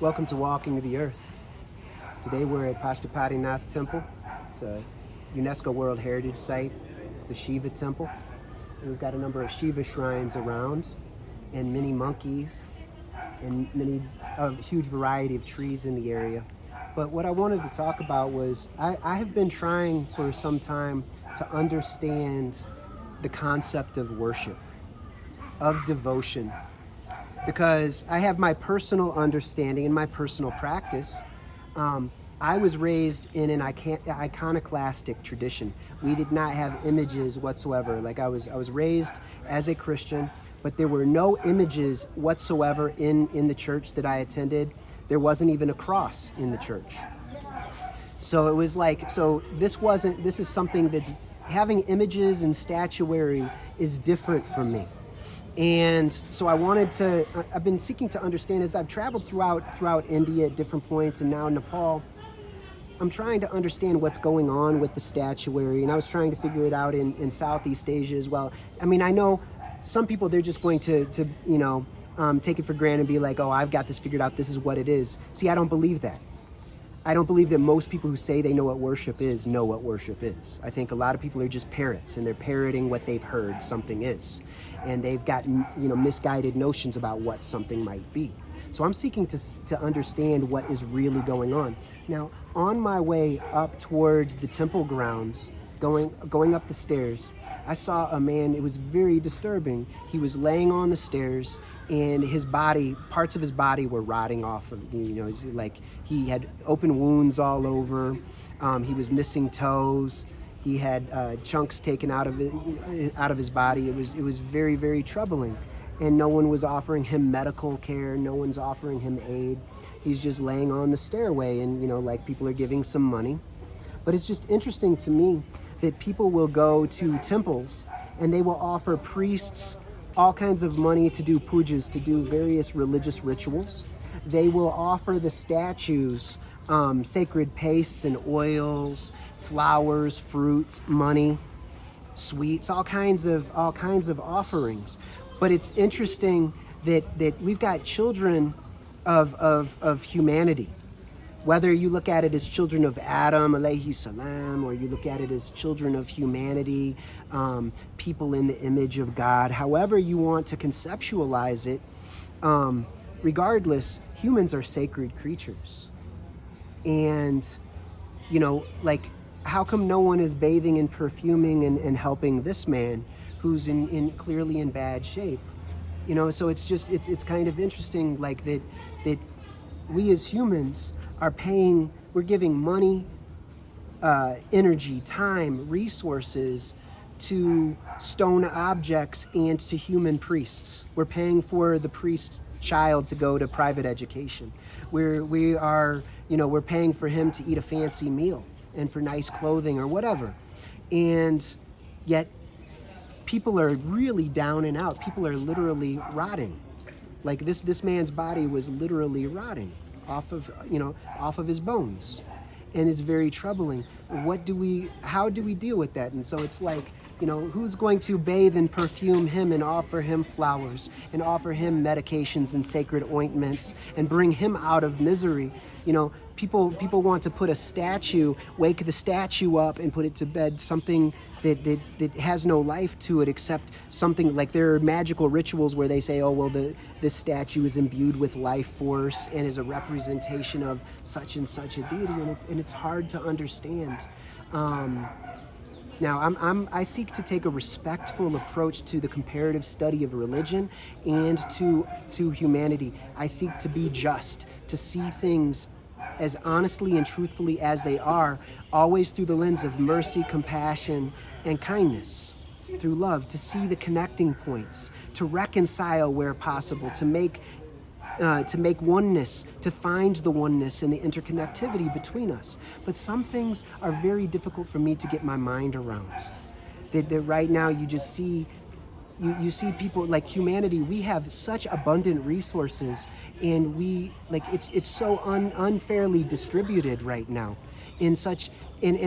Welcome to Walking the Earth. Today we're at Pashtupatinath Temple. It's a UNESCO World Heritage Site. It's a Shiva temple. And we've got a number of Shiva shrines around and many monkeys and a huge variety of trees in the area. But what I wanted to talk about was I have been trying for some time to understand the concept of worship, of devotion, because I have my personal understanding and my personal practice. I was raised in an iconoclastic tradition. We did not have images whatsoever. Like I was raised as a Christian, but there were no images whatsoever in the church that I attended. There wasn't even a cross in the church. So it was like, this is something that's, having images and statuary is different from me. And so I've been seeking to understand as I've traveled throughout India at different points and now Nepal. I'm trying to understand what's going on with the statuary, and I was trying to figure it out in Southeast Asia as well. I mean, I know some people, they're just going to take it for granted and be like, oh, I've got this figured out, this is what it is. See, I don't believe that. I don't believe that most people who say they know what worship is know what worship is. I think a lot of people are just parrots, and they're parroting what they've heard something is. And they've got misguided notions about what something might be. So I'm seeking to understand what is really going on. Now, on my way up toward the temple grounds, going up the stairs, I saw a man. It was very disturbing. He was laying on the stairs, and parts of his body were rotting off of, like he had open wounds all over. He was missing toes. He had chunks taken out of his body. It was very, very troubling, and no one was offering him medical care. No one's offering him aid. He's just laying on the stairway, and like people are giving some money. But it's just interesting to me that people will go to temples and they will offer priests all kinds of money to do pujas, to do various religious rituals. They will offer the statues sacred pastes and oils, flowers, fruits, money, sweets, all kinds of offerings. But it's interesting that we've got children of humanity. Whether you look at it as children of Adam, alayhi salam, or you look at it as children of humanity, people in the image of God, however you want to conceptualize it, regardless, humans are sacred creatures. And, like, how come no one is bathing and perfuming and helping this man who's clearly in bad shape? So it's kind of interesting, like that we as humans we're giving money, energy, time, resources to stone objects and to human priests. We're paying for the priest child to go to private education. We're paying for him to eat a fancy meal and for nice clothing or whatever. And yet people are really down and out. People are literally rotting. Like this man's body was literally rotting off of his bones. And it's very troubling. How do we deal with that? And so it's like, who's going to bathe and perfume him and offer him flowers and offer him medications and sacred ointments and bring him out of misery? People want to put a statue, wake the statue up and put it to bed, something that has no life to it except something like there are magical rituals where they say, oh, well, this statue is imbued with life force and is a representation of such and such a deity, and it's hard to understand. Now, I seek to take a respectful approach to the comparative study of religion and to humanity. I seek to be just, to see things as honestly and truthfully as they are, always through the lens of mercy, compassion, and kindness, through love, to see the connecting points, to reconcile where possible, to make oneness, to find the oneness and the interconnectivity between us. But some things are very difficult for me to get my mind around. That right now you just see, you see people like humanity. We have such abundant resources, and it's so unfairly distributed right now. And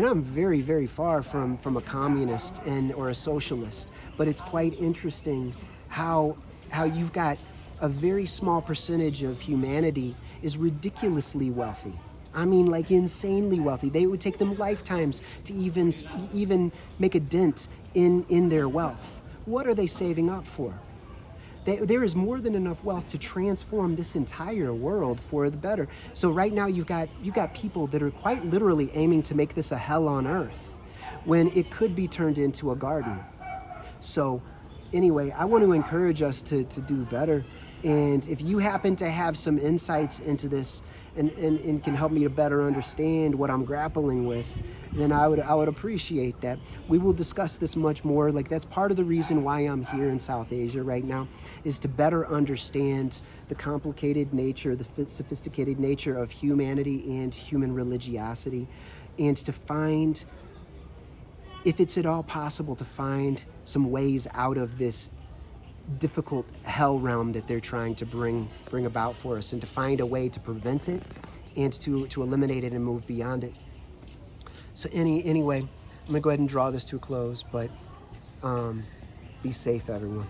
I'm very, very far from a communist or a socialist, but it's quite interesting how you've got a very small percentage of humanity is ridiculously wealthy. I mean, like insanely wealthy. They would take them lifetimes to even make a dent in their wealth. What are they saving up for? There is more than enough wealth to transform this entire world for the better. So right now you've got people that are quite literally aiming to make this a hell on earth when it could be turned into a garden. So anyway, I want to encourage us to do better. And if you happen to have some insights into this and can help me to better understand what I'm grappling with, then I would appreciate that. We will discuss this much more. Like, that's part of the reason why I'm here in South Asia right now, is to better understand the complicated nature, the sophisticated nature of humanity and human religiosity, and to find, if it's at all possible, to find some ways out of this difficult hell realm that they're trying to bring about for us, and to find a way to prevent it and to eliminate it and move beyond it. So anyway, I'm gonna go ahead and draw this to a close, but be safe, everyone.